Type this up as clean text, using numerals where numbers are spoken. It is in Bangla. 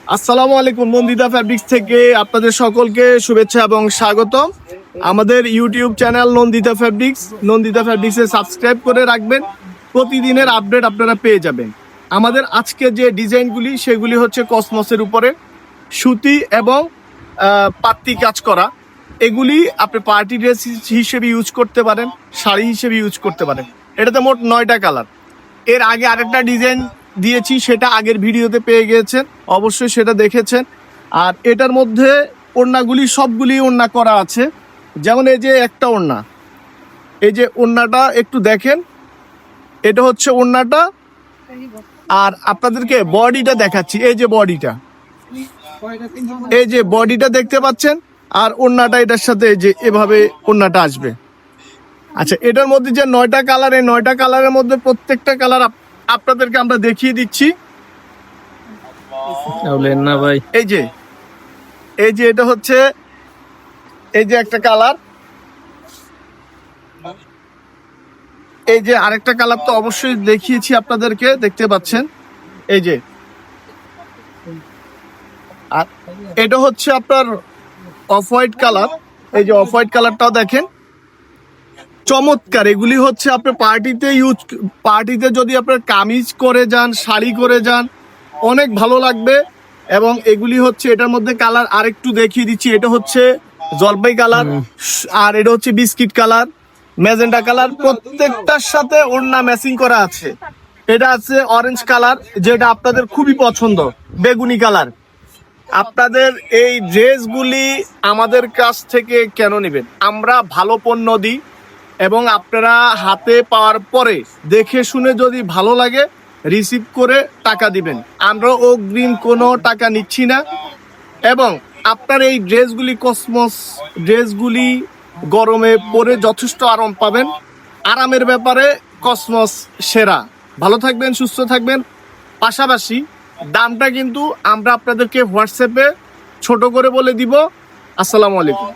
আসসালামু আলাইকুম। নন্দিতা ফ্যাব্রিক্স থেকে আপনাদের সকলকে শুভেচ্ছা এবং স্বাগতম। আমাদের ইউটিউব চ্যানেল নন্দিতা ফ্যাব্রিক্সে সাবস্ক্রাইব করে রাখবেন। প্রতিদিনের আপডেট আপনারা পেয়ে যাবেন। আমাদের আজকে যে ডিজাইনগুলি সেগুলি হচ্ছে কসমসের উপরে সুতি এবং পাত্তি কাজ করা। এগুলি আপনি পার্টি ড্রেস হিসেবে ইউজ করতে পারেন, শাড়ি হিসেবে ইউজ করতে পারেন। এটাতে মোট 9টা কালার। এর আগে আরেকটা ডিজাইন দিয়েছি, সেটা আগের ভিডিওতে পেয়ে গিয়েছেন, অবশ্যই সেটা দেখেছেন। আর এটার মধ্যে ওড়নাগুলি সবগুলি ওড়না করা আছে। যেমন এই যে একটা ওড়না, এই যে ওড়নাটা একটু দেখেন, এটা হচ্ছে ওড়নাটা। আর আপনাদেরকে বডিটা দেখাচ্ছি, এই যে বডিটা, এই যে বডিটা দেখতে পাচ্ছেন। আর ওড়নাটা এটার সাথে এই যে এভাবে ওড়নাটা আসবে। আচ্ছা, এটার মধ্যে যে 9টা কালার, এই 9টা কালারের মধ্যে প্রত্যেকটা কালার আপনাদেরকে আমরা দেখিয়ে দিচ্ছি। না ভাই, এই যে এটা হচ্ছে, এই যে একটা কালার, এই যে আরেকটা কালার তো অবশ্যই দেখিয়েছি আপনাদেরকে, দেখতে পাচ্ছেন। এই যে, আর এটা হচ্ছে আপনার অফ হোয়াইট কালার। এই যে অফ হোয়াইট কালারটাও দেখেন, চমৎকার। এগুলি হচ্ছে আপনার পার্টিতে যদি আপনার কামিজ করে যান, শাড়ি করে যান, অনেক ভালো লাগবে। এবং এগুলি হচ্ছে, এটার মধ্যে কালার আরেকটু দেখিয়ে দিচ্ছি। এটা হচ্ছে জলপাই কালার, আর এটা হচ্ছে বিস্কিট কালার, ম্যাজেন্টা কালার। প্রত্যেকটার সাথে ওড়না ম্যাচিং করা আছে। এটা আছে অরেঞ্জ কালার, যেটা আপনাদের খুবই পছন্দ, বেগুনি কালার। আপনাদের এই ড্রেসগুলি আমাদের কাছ থেকে কেন নেবেন? আমরা ভালো পণ্য দিই এবং আপনারা হাতে পাওয়ার পরে দেখে শুনে যদি ভালো লাগে রিসিভ করে টাকা দিবেন। আমরা অগ্রিম কোনো টাকা নিচ্ছি না। এবং আপনার এই ড্রেসগুলি, কসমস ড্রেসগুলি গরমে পরে যথেষ্ট আরাম পাবেন। আরামের ব্যাপারে কসমস সেরা। ভালো থাকবেন, সুস্থ থাকবেন। পাশাপাশি দামটা কিন্তু আমরা আপনাদেরকে হোয়াটসঅ্যাপে ছোট করে বলে দিব। আসসালামু আলাইকুম।